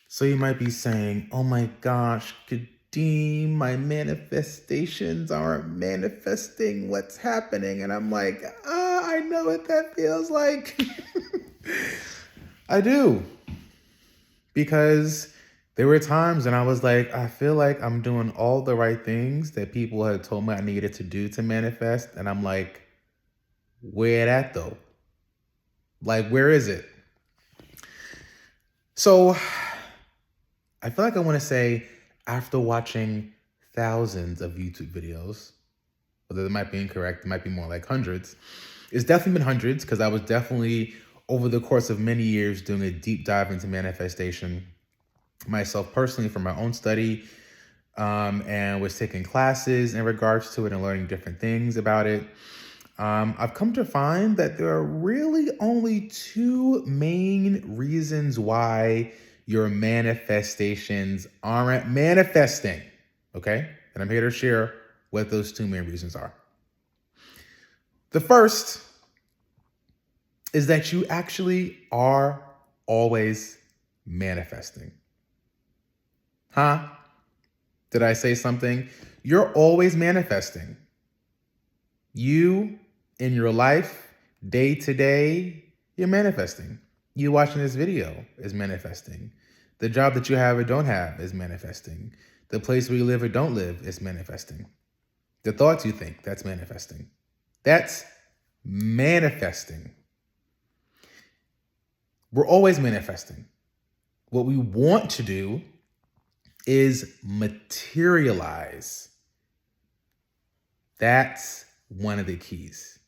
So you might be saying, oh my gosh, Kadeem, my manifestations aren't manifesting. What's happening? And I'm like, I know what that feels like. I do. Because there were times when I was like, I feel like I'm doing all the right things that people had told me I needed to do to manifest. And I'm like, where at though? Like, where is it? So I feel like I want to say, after watching thousands of YouTube videos, although that might be incorrect, it might be more like hundreds. It's definitely been hundreds because I was definitely, over the course of many years, doing a deep dive into manifestation myself personally for my own study, and was taking classes in regards to it and learning different things about it. I've come to find that there are really only two main reasons why your manifestations aren't manifesting, okay? And I'm here to share what those two main reasons are. The first is that you actually are always manifesting. Huh? Did I say something? You're always manifesting. You, in your life, day to day, you're manifesting. You watching this video is manifesting. The job that you have or don't have is manifesting. The place where you live or don't live is manifesting. The thoughts you think, that's manifesting. That's manifesting. We're always manifesting. What we want to do is materialize. That's one of the keys.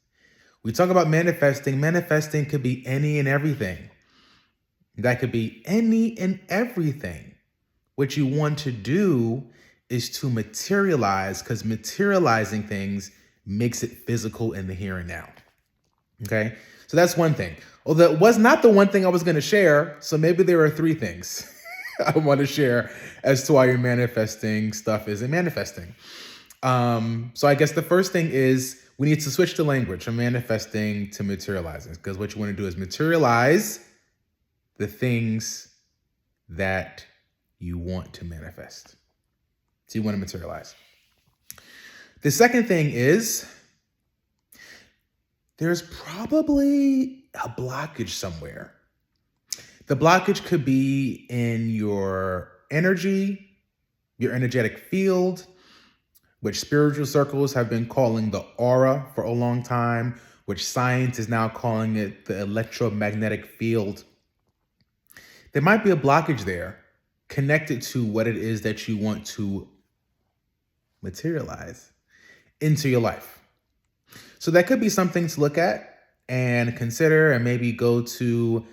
We talk about manifesting. Manifesting could be any and everything. That could be any and everything. What you want to do is to materialize, because materializing things makes it physical in the here and now. Okay? So that's one thing. Although it was not the one thing I was going to share, so maybe there are three things I want to share as to why your manifesting stuff isn't manifesting. So I guess the first thing is we need to switch the language from manifesting to materializing, because what you want to do is materialize the things that you want to manifest. So you want to materialize. The second thing is there's probably a blockage somewhere. The blockage could be in your energy, your energetic field, which spiritual circles have been calling the aura for a long time, which science is now calling it the electromagnetic field. There might be a blockage there connected to what it is that you want to materialize into your life. So that could be something to look at and consider, and maybe go to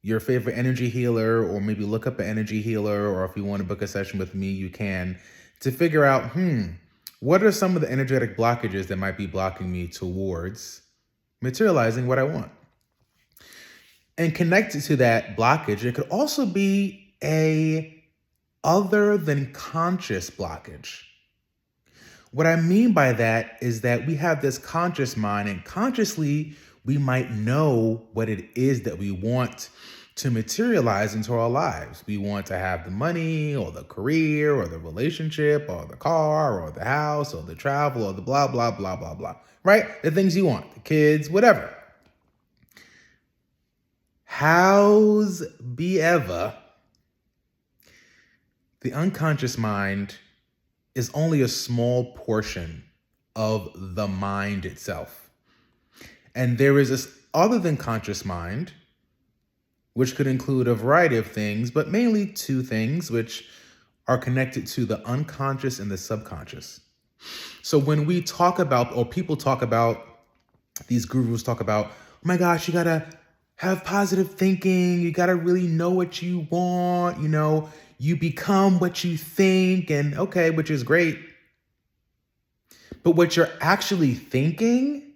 your favorite energy healer, or maybe look up an energy healer, or if you want to book a session with me, you can, to figure out, what are some of the energetic blockages that might be blocking me towards materializing what I want? And connected to that blockage, it could also be a other than conscious blockage. What I mean by that is that we have this conscious mind, and consciously we might know what it is that we want to materialize into our lives. We want to have the money, or the career, or the relationship, or the car, or the house, or the travel, or the blah, blah, blah, blah, blah, right? The things you want, the kids, whatever. How's be ever, the unconscious mind is only a small portion of the mind itself. And there is this other than conscious mind, which could include a variety of things, but mainly two things, which are connected to the unconscious and the subconscious. So when we talk about, or people talk about, these gurus talk about, oh my gosh, you gotta have positive thinking, you gotta really know what you want, you become what you think, and okay, which is great. But what you're actually thinking,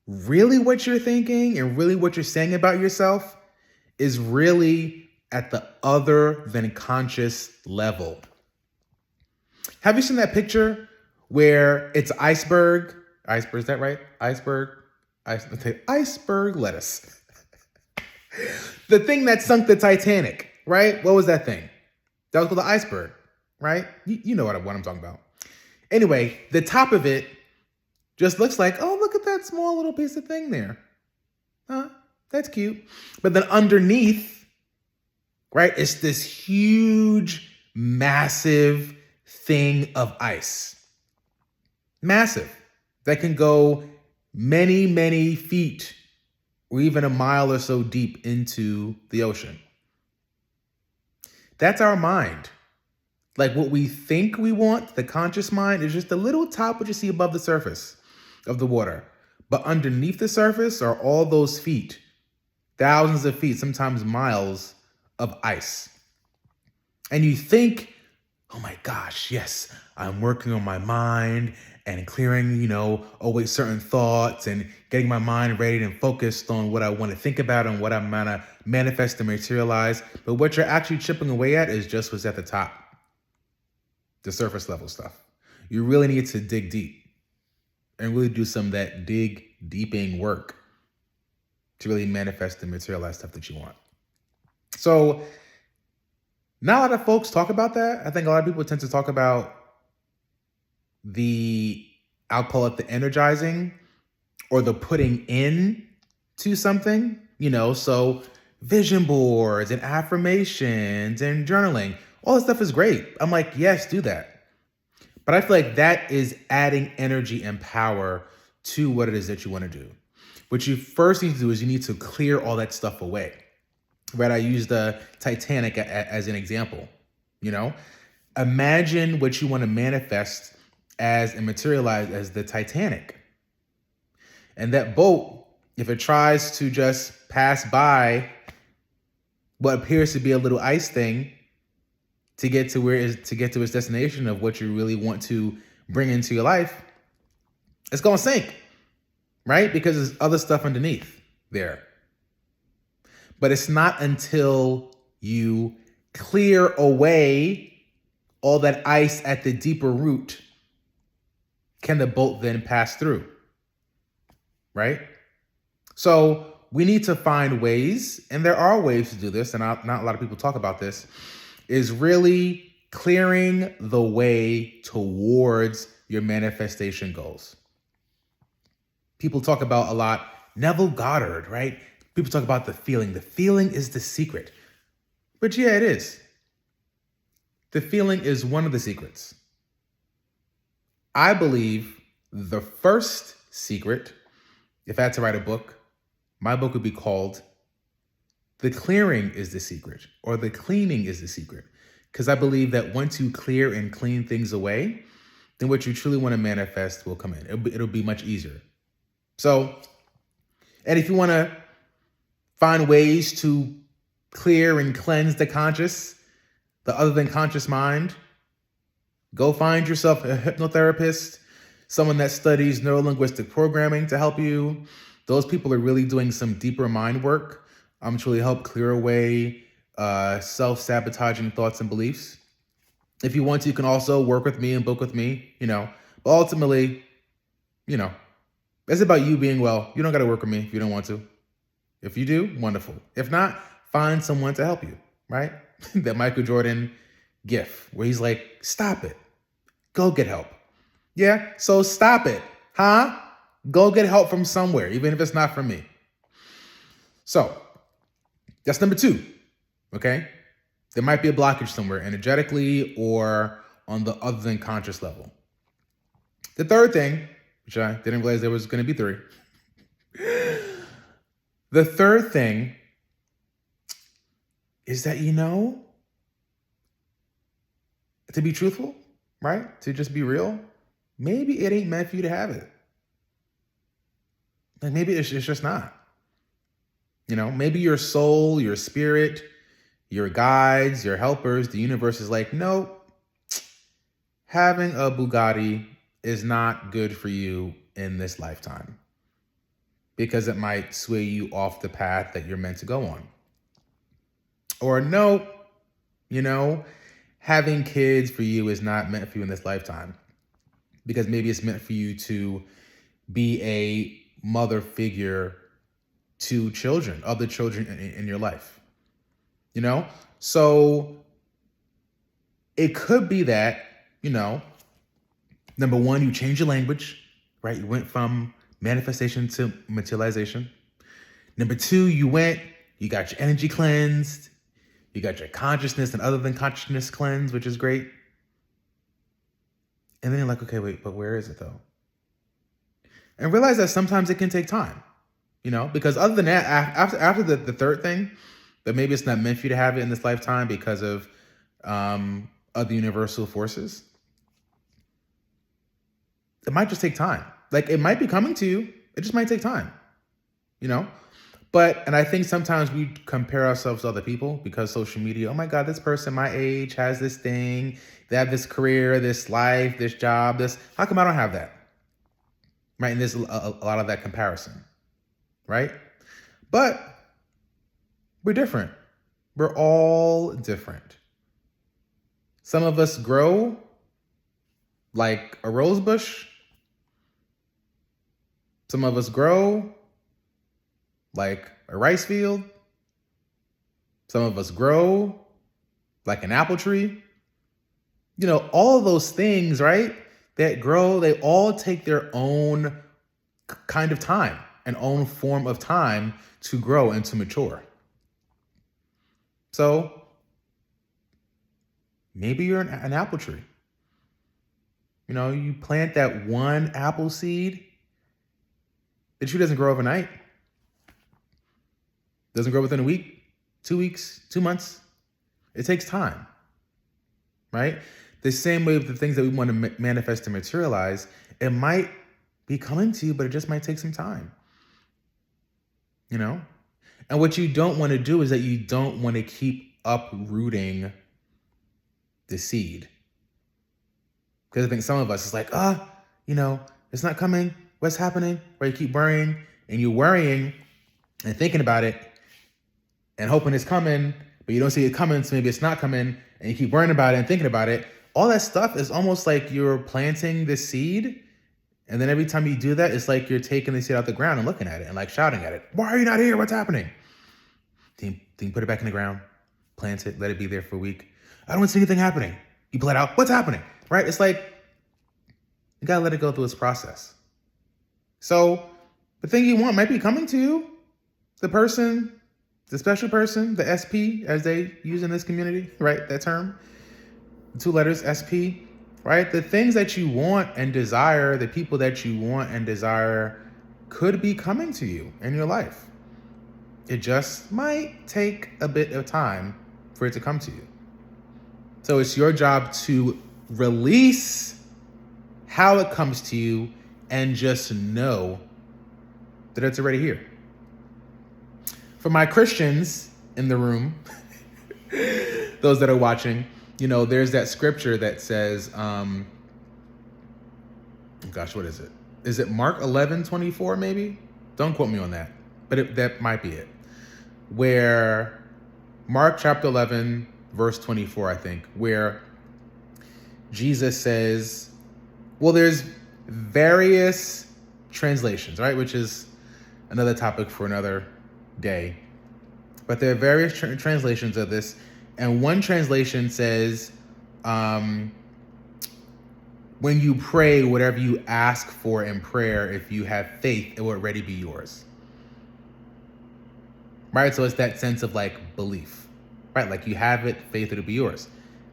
really what you're thinking, and really what you're saying about yourself is really at the other than conscious level. Have you seen that picture where it's iceberg? Iceberg, is that right? Iceberg lettuce. The thing that sunk the Titanic. right? What was that thing? That was called the iceberg, right? You know what I'm talking about. Anyway, the top of it just looks like, oh, look at that small little piece of thing there. Huh? That's cute. But then underneath, right, it's this huge, massive thing of ice. Massive. That can go many, many feet or even a mile or so deep into the ocean. That's our mind. Like what we think we want, the conscious mind, is just the little top what you see above the surface of the water. But underneath the surface are all those feet, thousands of feet, sometimes miles of ice. And you think, oh my gosh, yes, I'm working on my mind and clearing, always certain thoughts and getting my mind ready and focused on what I want to think about and what I'm going to manifest and materialize. But what you're actually chipping away at is just what's at the top, the surface level stuff. You really need to dig deep and really do some of that dig deeping work to really manifest and materialize stuff that you want. So not a lot of folks talk about that. I think a lot of people tend to talk about I'll call it the energizing or the putting in to something, so vision boards and affirmations and journaling, all this stuff is great. I'm like, yes, do that. But I feel like that is adding energy and power to what it is that you want to do. What you first need to do is you need to clear all that stuff away. Right? I use the Titanic as an example. Imagine what you want to manifest as and materialize as the Titanic. And that boat, if it tries to just pass by what appears to be a little ice thing to get to its destination of what you really want to bring into your life, it's going to sink, right? Because there's other stuff underneath there. But it's not until you clear away all that ice at the deeper root can the boat then pass through, right? So we need to find ways, and there are ways to do this, and not a lot of people talk about this, is really clearing the way towards your manifestation goals. People talk about a lot, Neville Goddard, right? People talk about the feeling. The feeling is the secret. But yeah, it is. The feeling is one of the secrets. I believe the first secret, if I had to write a book, my book would be called The Clearing is the Secret, or The Cleaning is the Secret. Because I believe that once you clear and clean things away, then what you truly want to manifest will come in. It'll be much easier. So, and if you want to find ways to clear and cleanse the conscious, the other than conscious mind, go find yourself a hypnotherapist, someone that studies neuro-linguistic programming to help you. Those people are really doing some deeper mind work to really help clear away self-sabotaging thoughts and beliefs. If you want to, you can also work with me and book with me, But ultimately, it's about you being well. You don't got to work with me if you don't want to. If you do, wonderful. If not, find someone to help you, right? That Michael Jordan gif where he's like, stop it. Go get help. Yeah, so stop it, huh? Go get help from somewhere, even if it's not from me. So that's number 2, okay? There might be a blockage somewhere, energetically or on the other than conscious level. The third thing, which I didn't realize there was going to be 3. The third thing is that, to be truthful, right? To just be real, maybe it ain't meant for you to have it. Like maybe it's just not. Maybe your soul, your spirit, your guides, your helpers, the universe is like, nope, having a Bugatti is not good for you in this lifetime because it might sway you off the path that you're meant to go on. Or no, having kids for you is not meant for you in this lifetime because maybe it's meant for you to be a mother figure to children, other children in your life, So it could be that, number one, you change your language, right? You went from manifestation to materialization. Number two, you got your energy cleansed. You got your consciousness and other than consciousness cleansed, which is great. And then you're like, okay, wait, but where is it though? And realize that sometimes it can take time, because other than that, after the third thing, that maybe it's not meant for you to have it in this lifetime because of other universal forces. It might just take time. Like it might be coming to you. It just might take time, And I think sometimes we compare ourselves to other people because social media, oh my God, this person my age has this thing. They have this career, this life, this job, this. How come I don't have that? Right? And there's a lot of that comparison, right? But we're different. We're all different. Some of us grow like a rose bush. Some of us grow like a rice field. Some of us grow like an apple tree. All of those things, right, that grow, they all take their own kind of time, an own form of time to grow and to mature. So maybe you're an apple tree. You plant that one apple seed. The tree doesn't grow overnight. Doesn't grow within a week, 2 weeks, 2 months. It takes time, right? The same way with the things that we want to manifest and materialize, it might be coming to you, but it just might take some time, And what you don't want to do is that you don't want to keep uprooting the seed. Because I think some of us is like, it's not coming. What's happening? Right? You keep worrying and you're worrying and thinking about it and hoping it's coming, but you don't see it coming, so maybe it's not coming, and you keep worrying about it and thinking about it. All that stuff is almost like you're planting the seed, and then every time you do that, it's like you're taking the seed out the ground and looking at it and like shouting at it. Why are you not here? What's happening? Then you put it back in the ground, plant it, let it be there for a week. I don't see anything happening. You pull it out. What's happening? Right? It's like you gotta let it go through its process. So the thing you want might be coming to you. The special person, the SP, as they use in this community, right? That term, the 2 letters SP, right? The things that you want and desire, the people that you want and desire could be coming to you in your life. It just might take a bit of time for it to come to you. So it's your job to release how it comes to you and just know that it's already here. For my Christians in the room, those that are watching, there's that scripture that says, what is it? Is it Mark 11:24 maybe? Don't quote me on that, but that might be it. Where Mark chapter 11, verse 24, I think, where Jesus says, well, there's various translations, right? Which is another topic for another day. But there are various translations of this. And one translation says, when you pray, whatever you ask for in prayer, if you have faith, it will already be yours. Right? So it's that sense of like belief, right? Like you have it, faith, it'll be yours.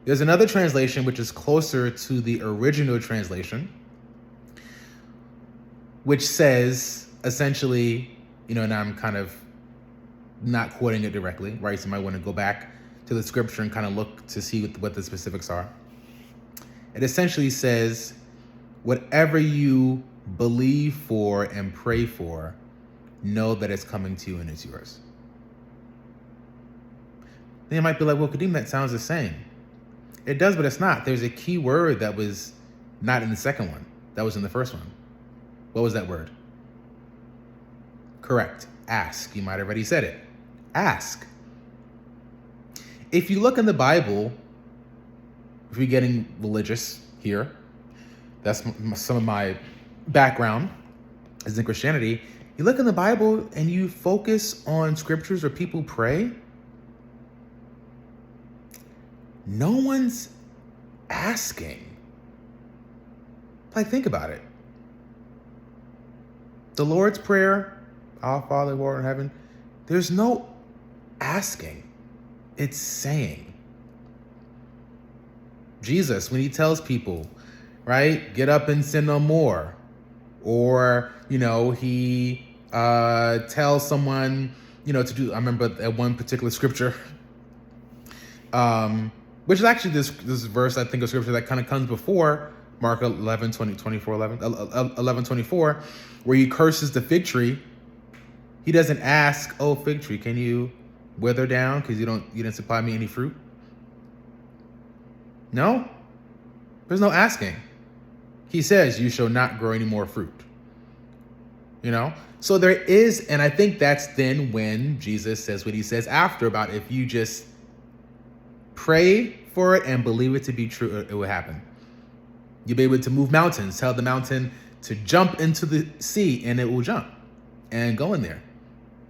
There's another translation which is closer to the original translation, which says essentially, and I'm kind of not quoting it directly, right? So you might want to go back to the scripture and kind of look to see what the specifics are. It essentially says, whatever you believe for and pray for, know that it's coming to you and it's yours. Then you might be like, well, Kadeem, that sounds the same. It does, but it's not. There's a key word that was not in the second one. That was in the first one. What was that word? Correct. Ask. You might have already said it. Ask. If you look in the Bible, if you're getting religious here, that's some of my background is in Christianity. You look in the Bible and you focus on scriptures where people pray, No one's asking. Like, think about it. The Lord's Prayer, Our Father who art in heaven, there's no asking. It's saying. Jesus, when he tells people, right, get up and sin no more. Or, he tells someone, to do, I remember at one particular scripture, which is actually this verse, I think, of scripture that kind of comes before Mark 11, 24, where he curses the fig tree. He doesn't ask, oh, fig tree, can you wither down because you didn't supply me any fruit? No, there's no asking. He says, you shall not grow any more fruit. So there is, and I think that's then when Jesus says what he says after about if you just pray for it and believe it to be true, it will happen. You'll be able to move mountains, tell the mountain to jump into the sea and it will jump and go in there.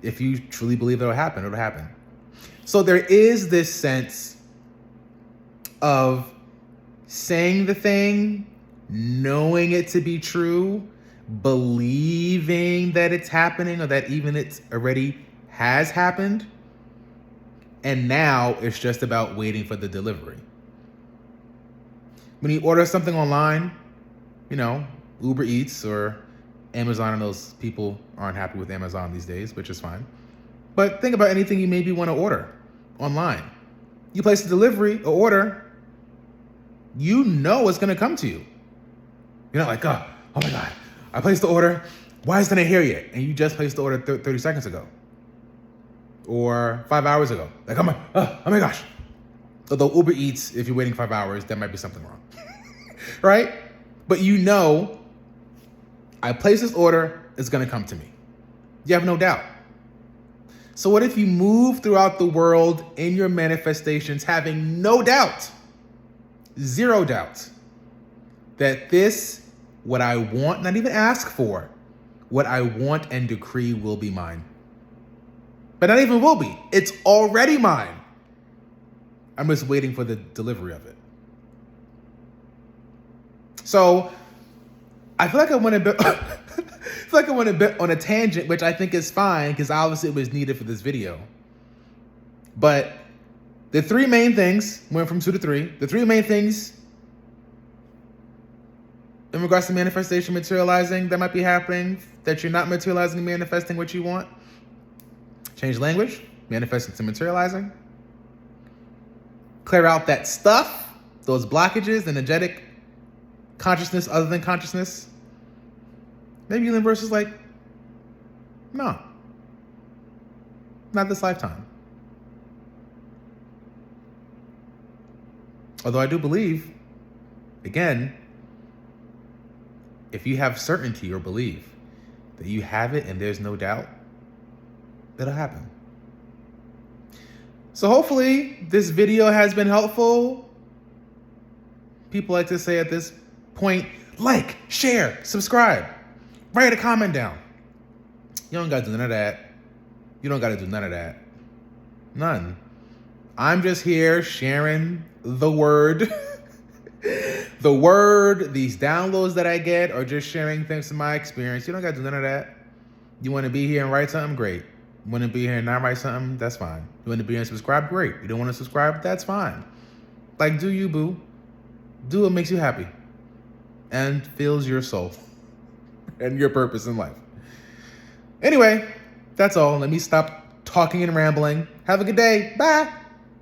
If you truly believe it'll happen. So there is this sense of saying the thing, knowing it to be true, believing that it's happening or that even it's already has happened. And now it's just about waiting for the delivery. When you order something online, Uber Eats or Amazon, and those people aren't happy with Amazon these days, which is fine. But think about anything you maybe want to order online. You place a delivery or order, it's going to come to you. You're not like, oh my God, I placed the order. Why isn't it here yet? And you just placed the order 30 seconds ago or 5 hours ago. Like, oh my gosh. Although Uber Eats, if you're waiting 5 hours, that might be something wrong. Right? But I place this order, it's going to come to me. You have no doubt. So what if you move throughout the world in your manifestations having no doubt, zero doubt, that this, what I want, not even ask for, what I want and decree will be mine. But not even will be. It's already mine. I'm just waiting for the delivery of it. So I feel like I went a bit on a tangent, which I think is fine because obviously it was needed for this video. But the three main things, went from 2 to 3, the three main things in regards to manifestation, materializing, that might be happening, that you're not materializing and manifesting what you want. Change language, manifesting to materializing. Clear out that stuff, those blockages, energetic consciousness other than consciousness. Maybe the universe is like, no, not this lifetime. Although I do believe, again, if you have certainty or belief that you have it and there's no doubt, it'll happen. So hopefully this video has been helpful. People like to say at this point, like, share, subscribe, write a comment down. You don't gotta do none of that. You don't gotta do none of that. None. I'm just here sharing the word. The word, these downloads that I get, or just sharing things from my experience. You don't gotta do none of that. You wanna be here and write something? Great. You wanna be here and not write something? That's fine. You wanna be here and subscribe? Great. You don't wanna subscribe? That's fine. Like, do you, boo. Do what makes you happy and fills your soul and your purpose in life. Anyway, that's all. Let me stop talking and rambling. Have a good day. Bye.